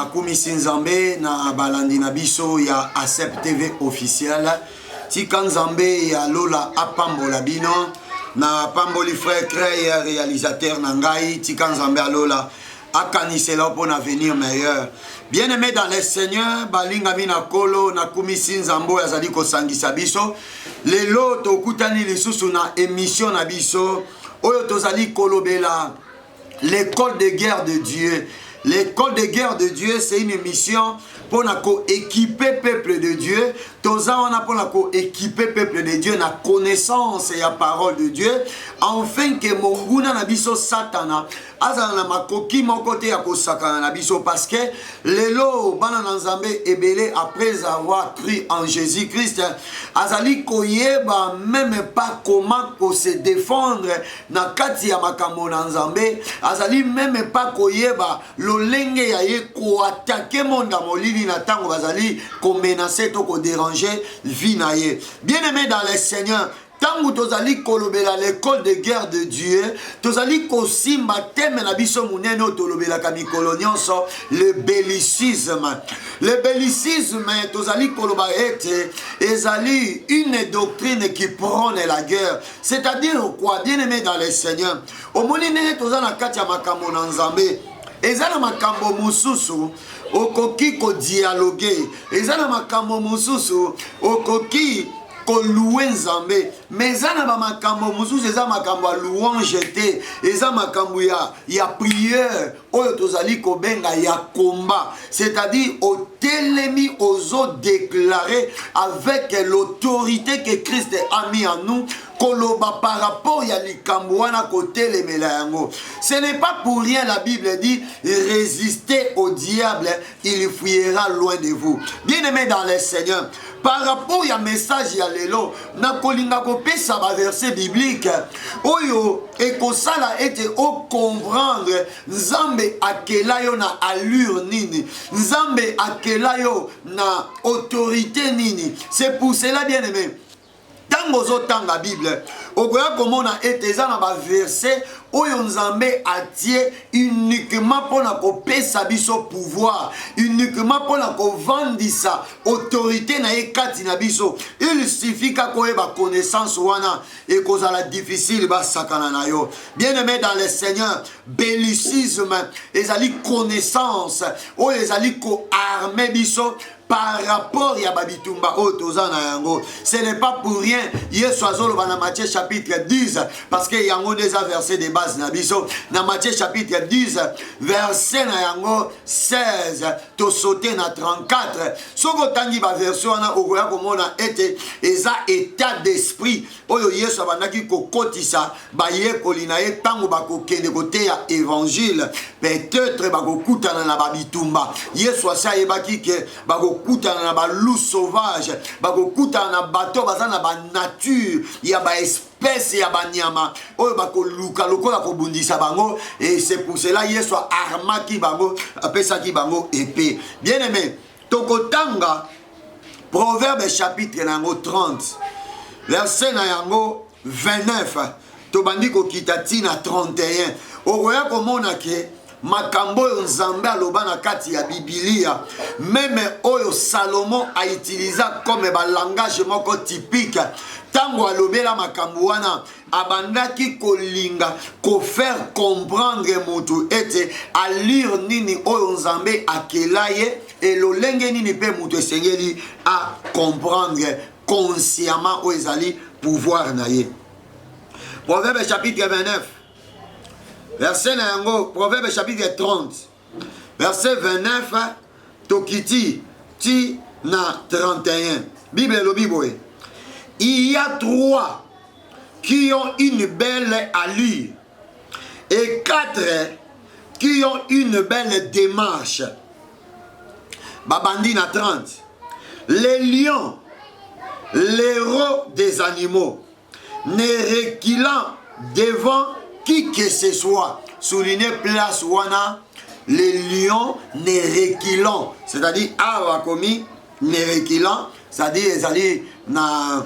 nakumisi nzambe na balandi na biso ya ASEP TV officiel. Tika nzambe ya lola apambola bino na pamboli frère Crey réalisateur nangai. Tika nzambe ya lola akanisela pour un avenir meilleur. Bien-aimé dans le Seigneur, balinga mina kolo na kumisi nzambo ya zali kosangisa biso. Lelo tokutani lisusu na émission na biso oyo tozali kolobela l'école de guerre de Dieu. L'école de guerre de Dieu, c'est une mission pour équiper le peuple de Dieu. Tous on a pour équiper le peuple de Dieu na connaissance et la parole de Dieu. Enfin que monguna na biso satana azala na makoki mon côté ya kosakana na biso parce que lelo bana nzambe ebele après avoir cru en Jésus-Christ azali koyeba même pas comment se défendre na kati ya makambo na nzambe, azali même pas koyeba lolenge ya ye ko attaquer monda molili na tango bazali ko menacer to ko déranger vie na ye. Bien-aimé dans le Seigneur, tango tozali kolobela l'école de guerre de Dieu, tozali kosimba teme na biso munene tolobela ka mikolo nyonso le bellicisme. Le bellicisme tozali koloba ete ezali une doctrine qui prône la guerre. C'est-à-dire quoi, bien-aimé dans le Seigneur, omoni nene tozana kati ya makambo na nzambe ezana makambo mususu okoki ko dialoguer, ezana makambo mususu okoki ko louer nzambe, mais ezana ba makambo mususu eza makambo ya louange te, eza makambo ya prière oyo tozali ko benga ya combat, c'est-à-dire au telemi ozo déclarer avec l'autorité que Christ a mis en nous koloba par rapport ya likambo wana kote le melango. Ce n'est pas pour rien la Bible dit résistez au diable, il fuira loin de vous. Bien-aimé dans le Seigneur, par rapport ya message ya lelo na kolinga kopesa ba verset biblique oyo ekosala ete o comprendre nzambe akelayo na allure nini, nzambe akelayo na autorité nini. C'est pour cela, bien-aimé, tango zotanga Bible okoya komona ete eza na ba verset oyo nzambe atie uniquement pour na kopesa biso pouvoir, uniquement pour na kovandisa autorité na ye kati na biso. Il suffit ka koyeba connaissance wana et kozala difficile ba sakana na yo. Bien-aimé dans le Seigneur, bellicisme ezali connaissance oyo ezali ko armer biso par rapport ya babitumba otozana yango. Ce n'est pas pour rien Yesu azoloba na Matthieu chapitre 10 parce que yango déjà verset de base na biso na Matthieu chapitre 10 verset na yango 16 to sauter na 34 soko tangi ba version na okoya komona ete eza état d'esprit oyo Yesu abandaki kokotisa ba yekoli na ye tango bakokende kote ya évangile, peut-être bakokutana na babitumba. Yesu asa yebaki ke bakokutana na ba loup sauvage, bakokutana na bato baza na ba nature ya ba espèce ya banyama oyo bakoluka lokola kobundisa bango, et c'est pour cela Yesu armaki bango apesaki bango épée. Bien-aimé, tokotanga Proverbe chapitre nango 30 verset na yango 29 tobandi kokita tina 31 okoya komona ke makambo oyo nzambe aloba na kati ya Biblia, même oyo Salomon a utilisé comme langage moko typique tango alobela makambo wana abandaki kolinga ko faire comprendre mutu ete a lire nini oyo nzambe akelaye et lolenge nini pe mutu esengeli a comprendre consciemment oyo ezali pouvoir na ye. Proverbe chapitre 29 verset na yango, Proverbe chapitre 30 verset 29 tokiti ti na 31. Bible lobi boye, il y a 3 qui ont une belle allure et 4 qui ont une belle démarche. Babandi na 30. Les lions, l'héros des animaux, ne reculant devant qui que ce soit. Souligner place wana, les lions ne reculant, c'est-à-dire awa komi ne reculant, c'est-à-dire ezali na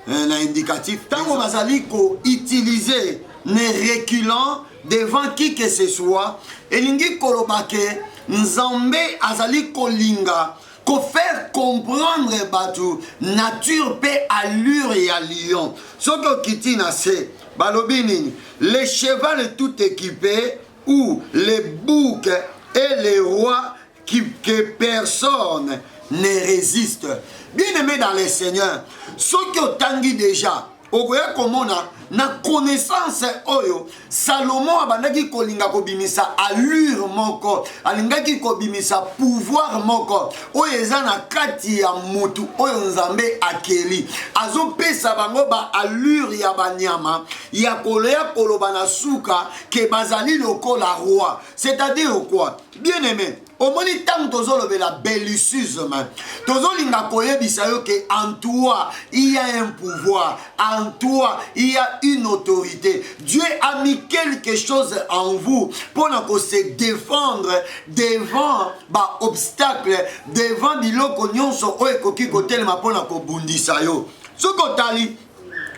indicatif. Tango bazali ko utiliser ne reculant devant qui que ce soit, elingi kolobake Nzambe azali kolinga ko faire comprendre batu nature pe allure ya lion. Soko kitina se balobi nini, les chevaux tout équipés ou les boucs et les rois que personne ne résiste. Bien-aimé dans le Seigneur, ceux qui ont tangué déjà, okoya komona na connaissance oyo Salomon abandaki kolinga kobimisa allure moko, alingaki kobimisa pouvoir moko oyo eza na kati ya mutu oyo Nzambe akeli azopesa bango ba allure ya banyama ya koleya koloba na suka ke bazali lokola roi. C'est-à-dire quoi? Bien-aimé, au moni tant tozolobela bellicisme, tozolinga koyebisa yo ke en toi il y a un pouvoir, en toi il y a une autorité. Dieu a mis quelque chose en vous pour se défendre devant ba obstacle, devant biloko nyonso oyo ekoki kotelema pona kobundisa yo. Sokotali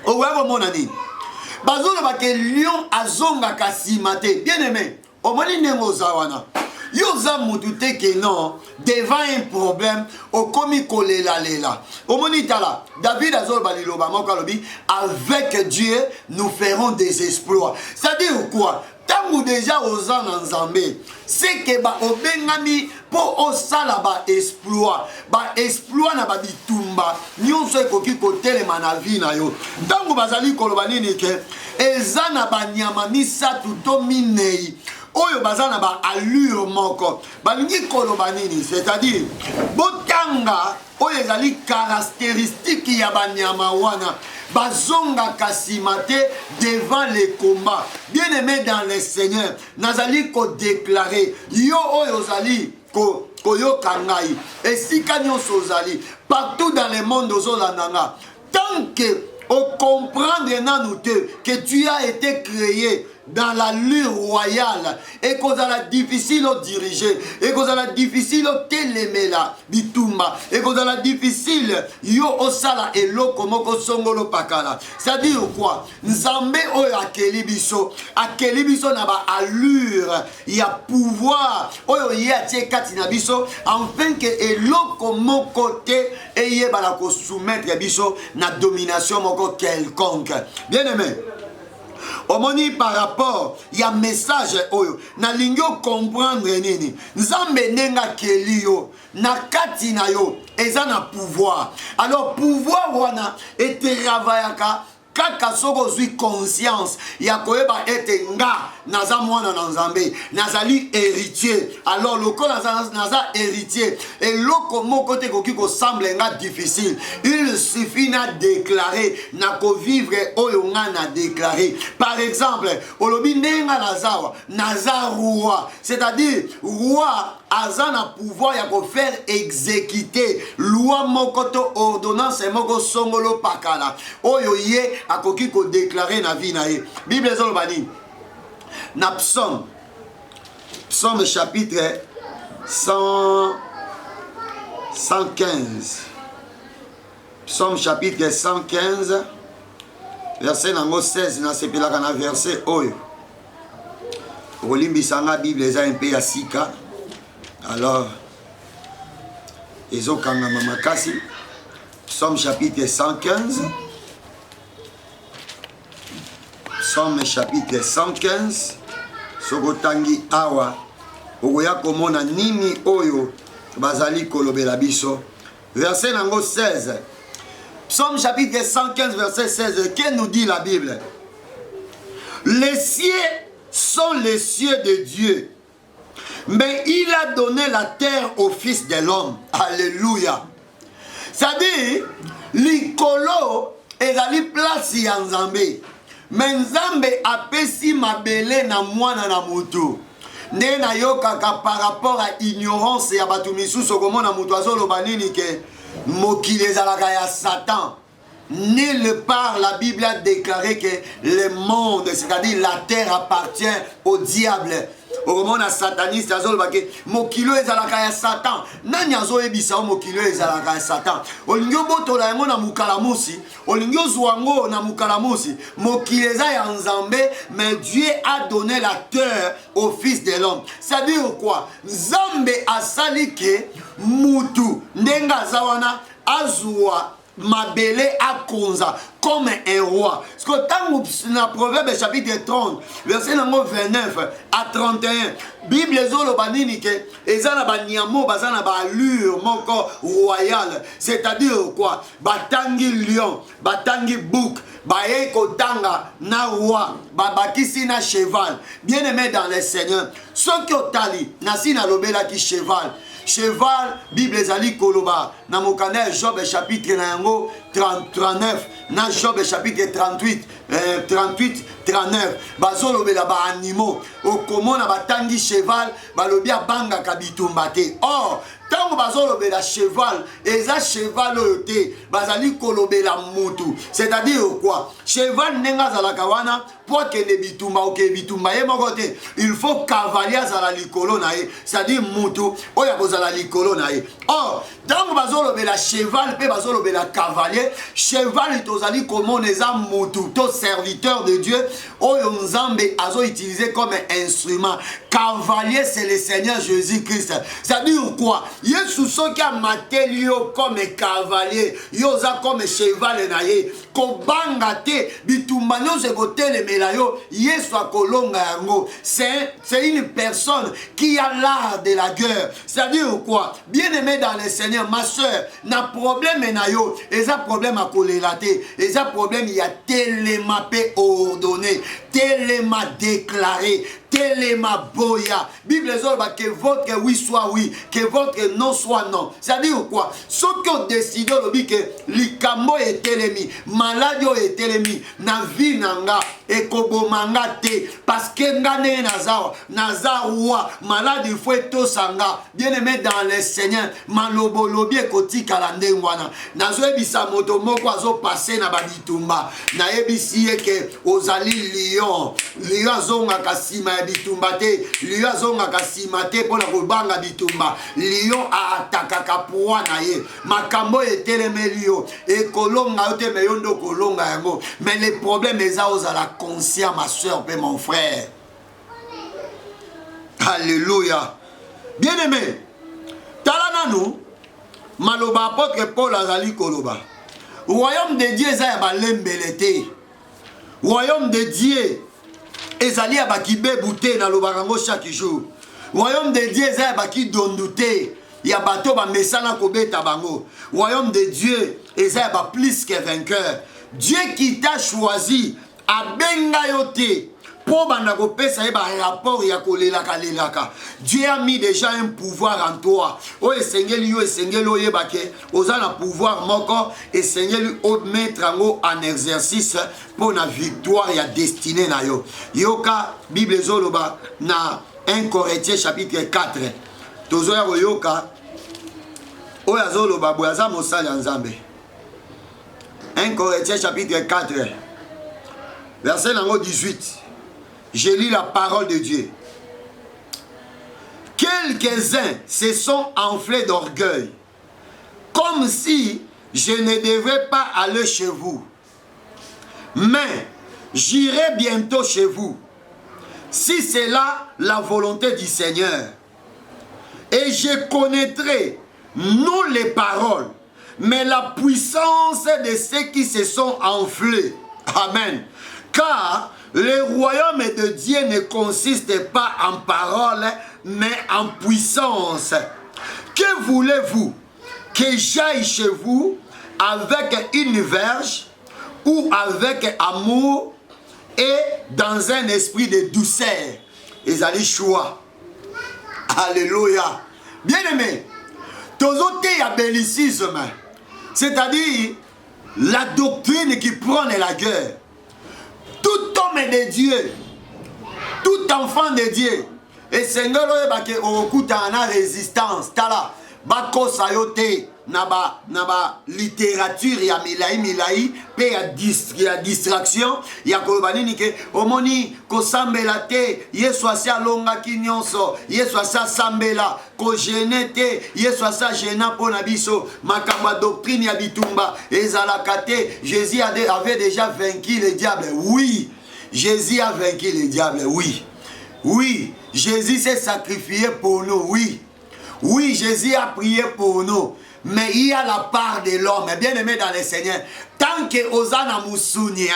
owa mona nini bazoloba ke lion azongaka nsima te. Bien-aimé, omoni ndenge ozawana yoza mutu te ke non devant un problème okomi kolela lela. Omoni tala David azoloba liloba moko alobi avec Dieu nous ferons des exploits. C'est-à-dire quoi? Tangu déjà oza na Nzambe c'est que ba obengami po osala ba exploit na ba bitumba nyonso ekoki kotelema na vie na yo. Tangu bazali koloba nini ke eza na banyama misatu to minei oyo bazana ba allure moko balingi koloba nini, c'est-à-dire botanga oyo ezali caractéristique ya banyama wana bazonga kasimate devant les combats. Bien-aimé dans le Seigneur, nazali ko déclarer yo oyo zali koyoka ngai esika nyonso ozali partout dans le monde ozolandanga tant que on comprend que tu as été créé dans l'allure royale et qu'on a la difficile à diriger et qu'on a la difficile à telemela bitumba et qu'on a la difficile yo osala eloko moko songolo pakala. C'est-à-dire quoi? Nzambe oyo akeli biso na ba allure ya pouvoir oyo ye atie kati na biso afin que eloko moko te eye bala ko soumettre biso na domination moko quelconque. Bien-aimé, omoni par rapport ya message oyo na lingio comprendre nini Nzambe nenga keli yo na kati na yo eza na pouvoir. Alors pouvoir wana eteravayaka kaka soko zui conscience ya koyeba ete nga naza mwana na Nzambe nazali héritier. Alors loko naza héritier et loko moko te koki ko semble nga difficile, il suffit na déclarer na ko vivre oyo nga na déclarer. Par exemple olobi nenga naza roi, c'est-à-dire roi aza na pouvoir ya ko faire exécuter loi moko to ordonnance moko songolo pakala oyo ye akoki ko déclarer na vie na ye. Bible ezoloba nini na psaume chapitre 115 psaume chapitre 115 verset nango 16 na sepelaka na verset oyo olimbisanga Bible eza un peu ya sika. Alors ezokangama makasi. Psaume chapitre 115 Psaume chapitre 115 sokotangi awa okoya komona nini oyo bazali kolobela biso. Verset nango 16. Psaume chapitre 115 verset 16. Que nous dit la Bible? Les cieux sont les cieux de Dieu, mais il a donné la terre au Fils de l'homme. Alléluia. C'est-à-dire, likolo ezali place ya Nzambe. Mais Nzambe apesi mabele na mwana na mutu. Nde na yokaka par rapport à ignorance ya batu misusu komona mutu azoloba nini ke mokili ezalaka ya Satan. Nulle part la Bible a déclaré que le monde, c'est-à-dire la terre appartient au diable. okomona sataniste azolobake mokilo ezalaka ya Satan. Nani azoyebisa mokilo ezalaka ya Satan? Olingi obotola yango na mukalamusi, olingi ozwa yango na mukalamusi. Mokilo eza ya Nzambe, mais Dieu a donné la terre au fils de l'homme. Ça veut dire quoi? Nzambe asali ke mutu ndenga zawana azwa mabele akonza comme un roi. Parce que dans le Proverbe chapitre 30, verset 29 à 31, Bible ezolo banini ke ezana banyamo bazana ba allure moko royale. C'est-à-dire quoi? Batangi lion, batangi bouc, baye kotanga na roi, babakisi na cheval. Bien aimé dans le Seigneur, ce qui otali nasi na lobela ki cheval. Cheval, Bible ezali koloba. Na mokanda Job chapitre na yango 39, na Job chapitre 38, 39. Bazolo bela ba animaux. Okomona batangi cheval, balobia banga kabitumba te. Or, tango bazolo bela cheval, eza cheval oyote, bazali kolobela mutu. C'est-à-dire quoi? Cheval nenga zalaka wana, pour que ne bitumba ou que bitumba ye mokote, il faut cavalier zala likolo na ye. C'est-à-dire mutu, oya kozala likolo na ye. Or, tango bazolo bela cheval, pe bazolo bela cavalier, cheval tozali komona eza mutu, to serviteur de Dieu, oyo Nzambe azo utilisé comme instrument. Cavalier, c'est le Seigneur Jésus-Christ. C'est-à-dire quoi? Yesu soki a maté yo comme cavalier, yoza comme cheval na ye. Kobanga te, bitumba nyonso ekotelemela yo, Yesu akolonga yango. C'est une personne qui a l'art de la guerre. C'est-à-dire quoi? Bien-aimé dans le Seigneur, ma soeur, na problème na yo, eza problème à kolelate, eza problème il y a téléma pe ordonné, téléma déclaré, téléma boya. Bible dit que votre oui soit oui, que votre non soit non. C'est-à-dire quoi? Ce qui décide que likambo est télémi, maladie est télémi, na vie nanga et kobomanga te parce que ngane nazawa malade il faut être sanga. Bien-aimé dans le Seigneur, malobo lobi ekoti kalande ngwana. Nazo ebisa moto moko azo passer na babitumba. Na ebisi ke ozali lion, lion zonga kasima bitumba te, lion zonga kasima te pona kobanga bitumba. Lion a atakaka poa na ye. Makambo eteleme lion ekolonga yote meyondo kolonga yango. Mais le problème est ozala conscient ma soeur et mon frère. Alléluia. Bien-aimé, talananu maloba apôtre Paul azali koloba. Royaume de Dieu ezali balembelete. Royaume de Dieu ezali abakibe bouté na lobarango chaque jour. Royaume de Dieu ezali abaki dondute. Ya bato ba mesana kobeta bango. Royaume de Dieu ezali ba plus que vainqueur. Dieu qui t'a choisi a benga yote. Dieu a mis déjà un pouvoir en toi. Oh, Seigneur, yo Seigneur, lo yebake. Osa na pouvoir moko et Seigneur lui mettre en exercice pour la victoire et la destinée na yo. Yoka Bible zoloba na 1 Corinthiens chapitre 4. Tozoya yoka. Oya zoloba boyaza mosali nzambe. 1 Corinthiens chapitre 4. Verset 18. Je lis la parole de Dieu. Quelques-uns se sont enflés d'orgueil, comme si je ne devrais pas aller chez vous. Mais j'irai bientôt chez vous, si c'est là la volonté du Seigneur. Et je connaîtrai non les paroles, mais la puissance de ceux qui se sont enflés. Amen. Car le royaume de Dieu ne consiste pas en paroles, mais en puissance. Que voulez-vous? Que j'aille chez vous avec une verge ou avec amour et dans un esprit de douceur? Ils allaient choix. Alléluia. Bien-aimé, tozote ya bellicisme, c'est-à-dire la doctrine qui prône la guerre. Tout homme de Dieu, tout enfant de Dieu, et Seigneur, okuta na résistance, tala, bakosa yo te na ba littérature ya milai pe ya distraction ya koloba nini ke omoni kosambela te Yesu asi alongaki nyonso Yesu asi asambela kogene te Yesu asi agena mpona biso makambo ya doctrine ya bitumba ezalaka te. Jésus avait déjà vaincu le diable. Oui, Jésus a vaincu le diable. Oui, oui, Jésus s'est sacrifié pour nous. Oui, oui, Jésus a prié pour nous. Mais il y a la part de l'homme, bien aimé dans le Seigneur. Tant que Osana Moussouni,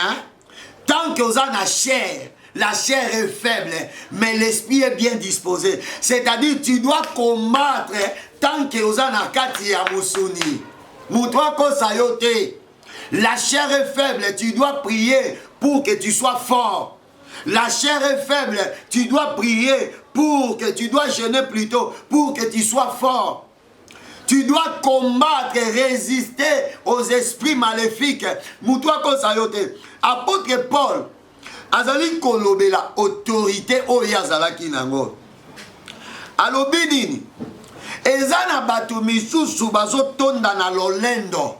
tant que Osana chair, la chair est faible, mais l'esprit est bien disposé. C'est-à-dire, tu dois combattre tant que Osana Katia Moussouni. Moutwa Kosayote. La chair est faible, tu dois prier pour que tu sois fort. La chair est faible, tu dois prier pour que tu dois jeûner plutôt, pour que tu sois fort. Tu dois combattre et résister aux esprits maléfiques. Moutwa Kosayote. Apôtre Paul, azali kolobela autorité oyo azalaki nango. Alobi nini? Eza na bato misusu bazotonda na lolendo.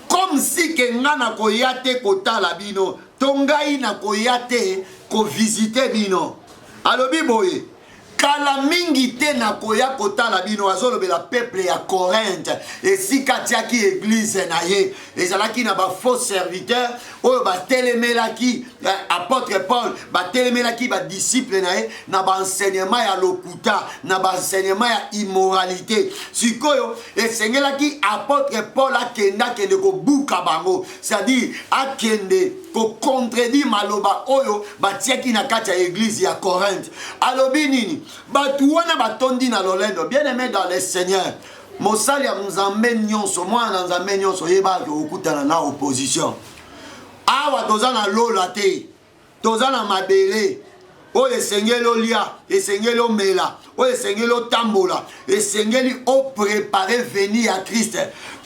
Comme si ke nga na koyate kotala bino, tongai na koyate ko visiter bino. Alobi boye. Kala mingi te na koya kotala bino azolobela peuple ya Corinthe esika tiaki église na ye ezalaki na ba faux serviteur oyo batelemelaki apôtre Paul batelemelaki ba disciple na ye na ba enseignement ya lokuta na ba enseignement ya immoralité sikoyo esengelaki apôtre Paul akenda kende ko buka bango c'est-à-dire akende ko contredit maloba oyo batiaki na kati ya église ya Corinthe. Alobi nini? Batu wana batondi na lolendo. Bien aimé dans le Seigneur, mosali ya nzambe nyonso mwana nzambe nyonso yeba ke okutana na opposition. Awa toza na lola te, toza na mabele oyo esengeli olia, esengeli omela, oyo esengeli otambola, esengeli opréparer venir à Christ.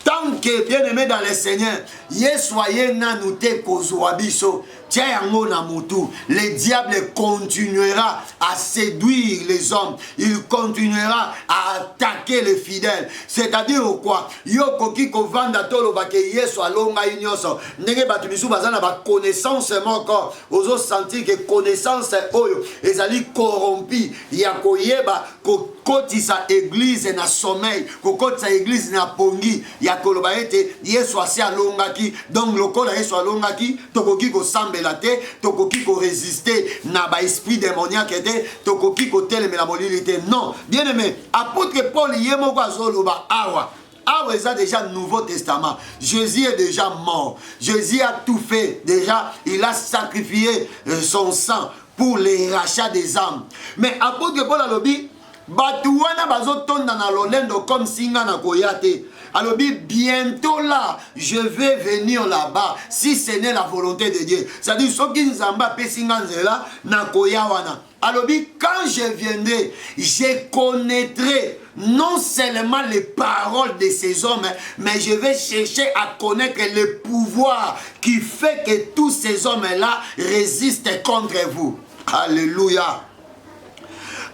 Tant que bien aimé dans le Seigneur, Yesoye nanu te kozwa biso. Tiens yango na mutu, le diable continuera à séduire les hommes, il continuera à attaquer les fidèles. C'est-à-dire quoi? Yo koki ko vanda tolo ba ke Yesu alonga inyoso. Ndenge batu bisu bazana ba connaissance moko, ozo sentir que connaissance oyo ezali corrompi ya koyeba ko kotisa église na sommeil, ko kotisa église na pongi ya koloba ete Yesu asi alongaki. Donc lokola Yesu alongaki, tokoki ko sambela te, tokoki ko résister na ba esprit démoniaque te, tokoki ko telemela molilité. Non, bien aimé, apôtre Paul yemoko azoloba awa. Awa eza déjà Nouveau Testament. Jésus est déjà mort. Jésus a tout fait. Déjà, il a sacrifié son sang pour les rachats des âmes. Mais apôtre Paul alobi batu wana bazotonda na lolendo comme singa na koyate. Alobi bientôt là, je vais venir là-bas si ce n'est la volonté de Dieu. C'est-à-dire soki nzamba pe singa nzela na koya wana. Alobi quand je viendrai, je connaîtrai non seulement les paroles de ces hommes, mais je vais chercher à connaître le pouvoir qui fait que tous ces hommes-là résistent contre vous. Alléluia.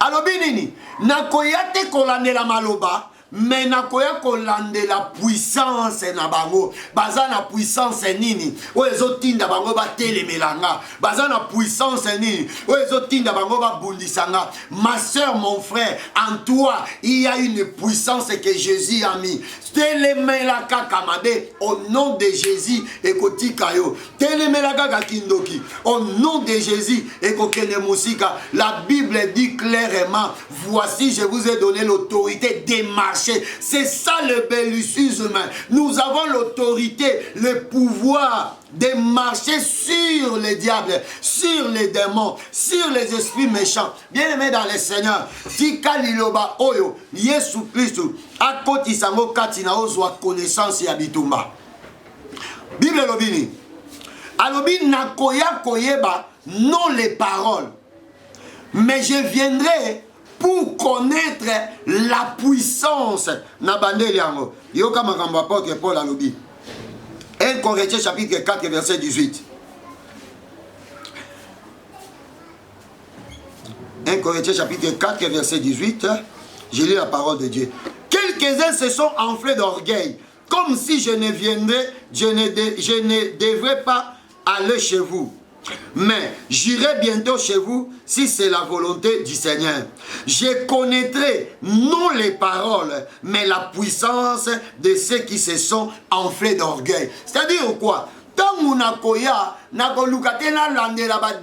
Alobi nini? Nakoyate kolandela maloba, mais nakoya kolandela puissance na bango. Baza na puissance nini? Oyezo tinda bango ba telemelanga. Baza na puissance nini? Oyezo tinda bango ba bundisanga. Ma soeur, mon frère, en toi, il y a une puissance que Jésus a mis. Telemelaka kamade au nom de Jésus et kotikayo. Telemelaka kakindoki au nom de Jésus et kokene musika. La Bible dit clairement, voici je vous ai donné l'autorité de marcher. C'est ça le bellicisme. Nous avons l'autorité, le pouvoir de marcher sur les diables, sur les démons, sur les esprits méchants. Bien aimé dans le Seigneur, si Kaliloba Oyo, Yesu Christ, a koti sango kati na ozwa connaissance ya bitumba. Bible lobini. Alobi nakoya koyeba non les paroles, mais je viendrai pour connaître la puissance. Nabandeli yango. Yoka makambo apôtre Paul alobi. 1 Corinthiens chapitre 4 verset 18. 1 Corinthiens chapitre 4 verset 18. Je lis la parole de Dieu. Quel quelques-uns se sont enflés d'orgueil, comme si je ne devrais pas aller chez vous. Mais j'irai bientôt chez vous si c'est la volonté du Seigneur. Je connaîtrai non les paroles, mais la puissance de ceux qui se sont enflés d'orgueil. C'est-à-dire quoi? Tant mon akoya,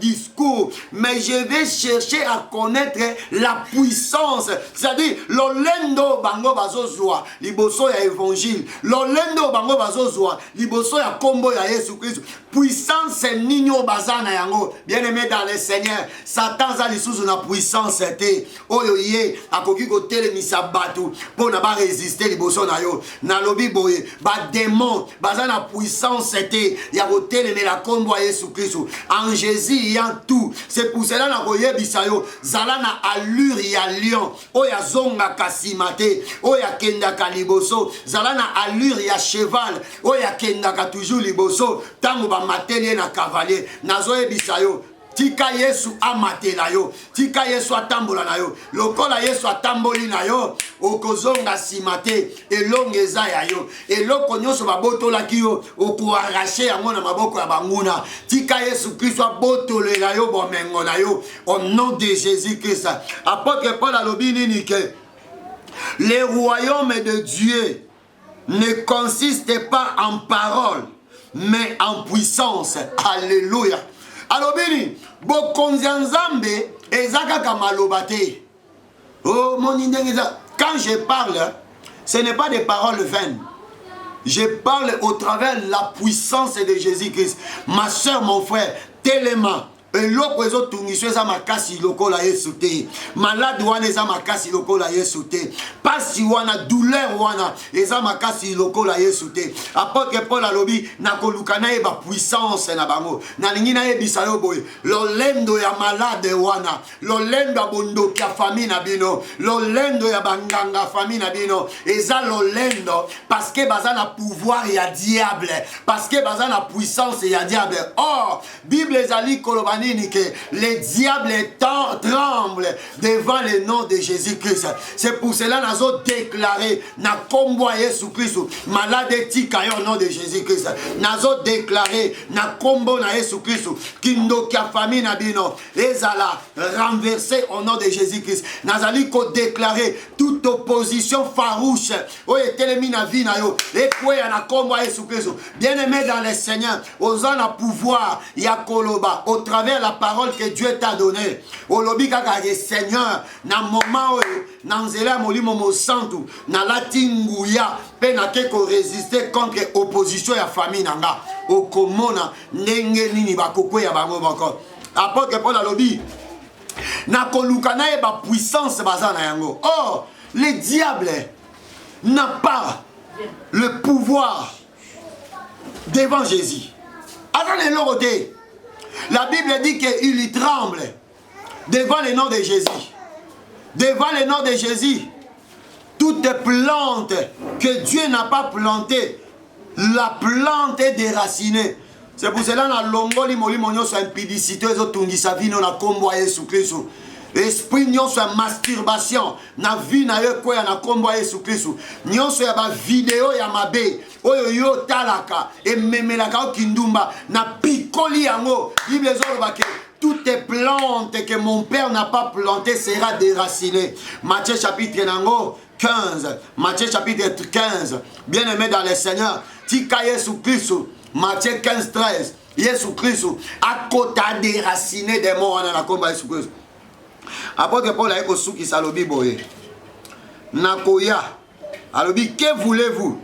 discours, mais je vais chercher à connaître la puissance. C'est-à-dire, l'olendo bango bazozwa, liboso ya évangile, l'olendo bango bazozwa, liboso ya kombo ya Yesu Christ. Puissance nino bazana yango. Bien-aimé dans le Seigneur, Satan za lisusu na puissance te. Oyo ye akoki ko telemisa batu pour na ba résister liboso na yo. Na lobi boye, ba démon bazana puissance te. Ya ko teleme la kombo ya Yesu Christ. En Jésus il y a tout. C'est pour cela na ko yebisa yo zala na allure ya lion. Oya zonga kasimate, oya kenda kaliboso, zala na allure ya cheval, oya kenda ka toujours liboso. Tango ba matelier na cavalier nazoye bisayo tika Yesu amatela yo tika Yesu atambola na yo lokola Yesu atamboli na yo okozonga simate elonge eza ya yo eloko nyonso babotolaki yo okoarrache yango na maboko ya banguna tika Yesu Kristo abotolela yo bomengo na yo au nom de Jésus-Christ. Apôtre Paul alobi nini ke le royaume de Dieu ne consiste pas en parole mais en puissance. Alléluia. Alors, béni, Bokonzianzambe, ezakaka malobate. Oh, mon indéniza. Quand je parle, ce n'est pas des paroles vaines. Je parle au travers de la puissance de Jésus-Christ. Ma soeur, mon frère, tellement. Eloko ezo tungiswe za makasi lokola Yesu te. Malade wana eza makasi lokola Yesu te. Pasi wana douleur wana eza makasi lokola Yesu te. Apôtre Paul alobi na kolukana e ba puissance na bango. Na lingi na yebisa yo boye. Lolendo ya malade wana, lolendo ya bondoki ya famille na bino, lolendo ya banganga famille na bino, eza lolendo parce que baza na pouvoir ya diable, parce que baza na puissance ya diable. Or, Bible ezali kolobani que les diables tremblent devant le nom de Jésus-Christ. C'est pour cela que nous avons déclaré na kombo Yesu Christ malade tika au nom de Jésus-Christ. Nous avons déclaré na kombo na Yesu Christ kindoki famille na bino ezala renversé au nom de Jésus-Christ. Nous avons déclaré toute opposition farouche o etelemi na vie na yo et quoi na kombo Yesu Christ. Bien-aimé dans le Seigneur, osant na pouvoir ya koloba au travers la parole que Dieu t'a donnée. Au lobby kaka Seigneur, na moment na nzela molimo mo santu, na latinguya pe na keko résister contre opposition ya famille nanga. O komona ndenge nini bakoko ya bango bako. Apôtre Paul alobi na kolukana e ba puissance bazana yango. Or, le diable n'a pas le pouvoir devant Jésus. Attendez l'autre. La Bible dit qu'il y tremble devant le nom de Jésus. Devant le nom de Jésus, toute plante que Dieu n'a pas plantée, la plante est déracinée. C'est pour cela que l'ongoli molimo sur impudicité, sa vie na kombo Yesu Christ. Esprit nyonso ya masturbation na vie na yo koya na kombo Yesu Christ. Nyonso ya ba video ya mabe oyo yo talaka ememelaka kindumba na pikoli yango. Bible ezoloba ke toutes les plantes que mon père n'a pas plantées sera déracinée. Matthieu chapitre 15. Matthieu chapitre 15. Bien-aimé dans le Seigneur, tika Yesu Christ. Matthieu 15, 13. Yesu Christ a kota déraciné des morts dans la kombo Yesu Christ. Apôtre Paul a dit qui salobi boye. Nakoya. Alobi, que voulez-vous?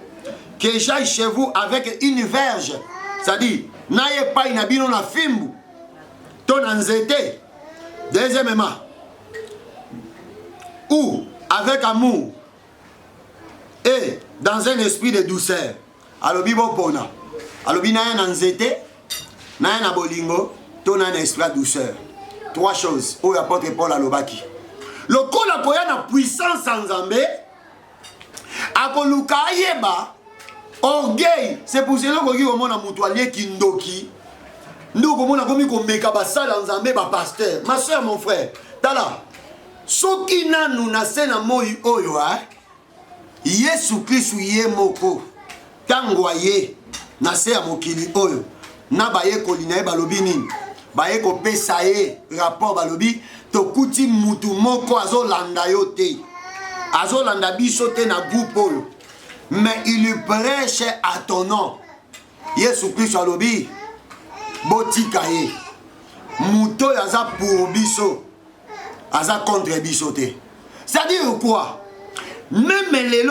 Que j'aille chez vous avec une verge. C'est-à-dire, n'ayez pas une abino na fimbu. Ton anzete. Deuxièmement. Ou avec amour. Et dans un esprit de douceur. Alobi bopona. Alobi na un anzete. Na un abolingo. Ton un esprit de douceur. Trois choses. Où l'apôtre Paul alobaki. Le coup la koya na puissance en Zambé. Akoluka yeba. Orgueil. C'est pour cela que vous avez mutualier kindoki. Nous komona komi ko meka basala en Zambé ba pasteur. Ma soeur, mon frère. Tala. Soki nanu na sena moi oyo Yesu Kristu ye moko tango aye na se ya mokili oyo na baye kolina ye balobi nini baye kopesa ye rapport balobi tokuti mutu moko azolanda yo te azolanda biso te na groupe oyo mais il prêche à ton nom. Yesu Kristu alobi botika ye muto aza pour biso aza contre biso te. C'est-à-dire quoi? Même les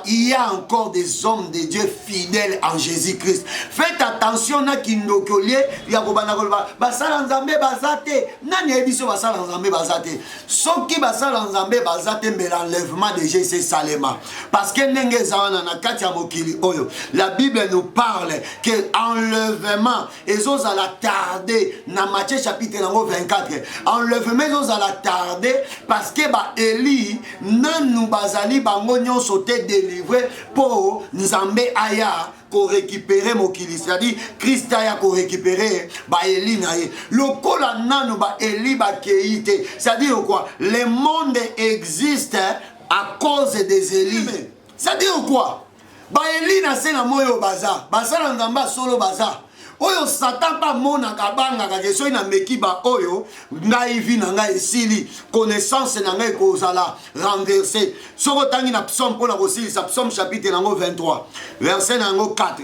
il y a encore des hommes de Dieu fidèles en Jésus-Christ. Faites attention na kindokolie ya kobana kolba basala nzambe bazate nani ebiso basala nzambe bazate soki basala nzambe bazate mais l'enlèvement de Jésus Salema parce que nenge zawana na kati ya mokili oyo la Bible nous parle que enlèvement ezozala tarder na Matthieu chapitre 24 enlèvement ezozala tarder parce que ba Eli nanu bazali bango nyonso te délivré pour nzambe aya ko récupérer mokili, c'est-à-dire Christ aya ko récupérer ba Eli na ye lokola nanu ba Eli ba keite, c'est-à-dire quoi? Le monde existe à cause des Eli. C'est-à-dire quoi? Ba Eli na se na moyo baza basala nzamba solo baza oyo Satan pa mona kabanga kageso ina mekiba oyo ngai vi na ngai esili connaissance na ngai kozala renversé soko tangi na psaume pour la osili sa psaume chapitre nango 23 verset nango 4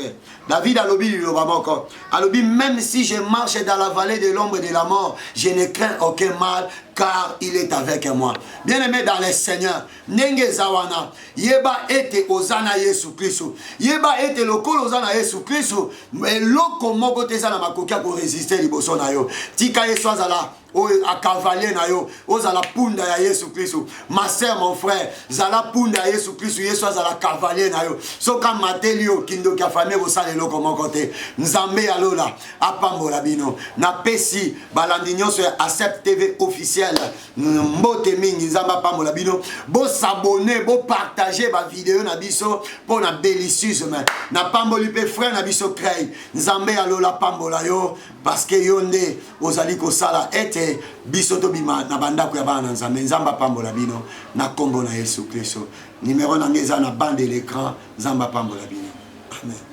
David alobi liloba moko alobi même si je marche dans la vallée de l'ombre de la mort je ne crains aucun mal car il est avec moi. Bien-aimé dans le Seigneur, nenge zawana, yeba ete ozana Yesu Kristo. Yeba ete lokolo ozana Yesu Kristo, mais loko moko te zana makokia pour résister liboso na yo. Tika Yesu azala a cavalier na yo, ozala punda ya Yesu Kristo. Ma sœur, mon frère, zala punda ya Yesu Kristo, Yesu azala cavalier na yo. Soka matelio kindo kia famille osale loko moko te. Nzambe alola apambola bino. Na pesi balandi nyonso ya Accept TV officiel. Mbote mingi nzamba pambola bino. Bo s'abonner, bo partager ba vidéo na biso pour na délicieuse mais na pamboli pe frère na biso crey. Nzambe alola pambola yo parce que yonde ozali ko sala ete biso to bima na bandako ya bana nzambe nzamba pambola bino na kombo na Yesu Kristo. Numéro na ngeza na bande de l'écran nzamba pambola bino. Amen.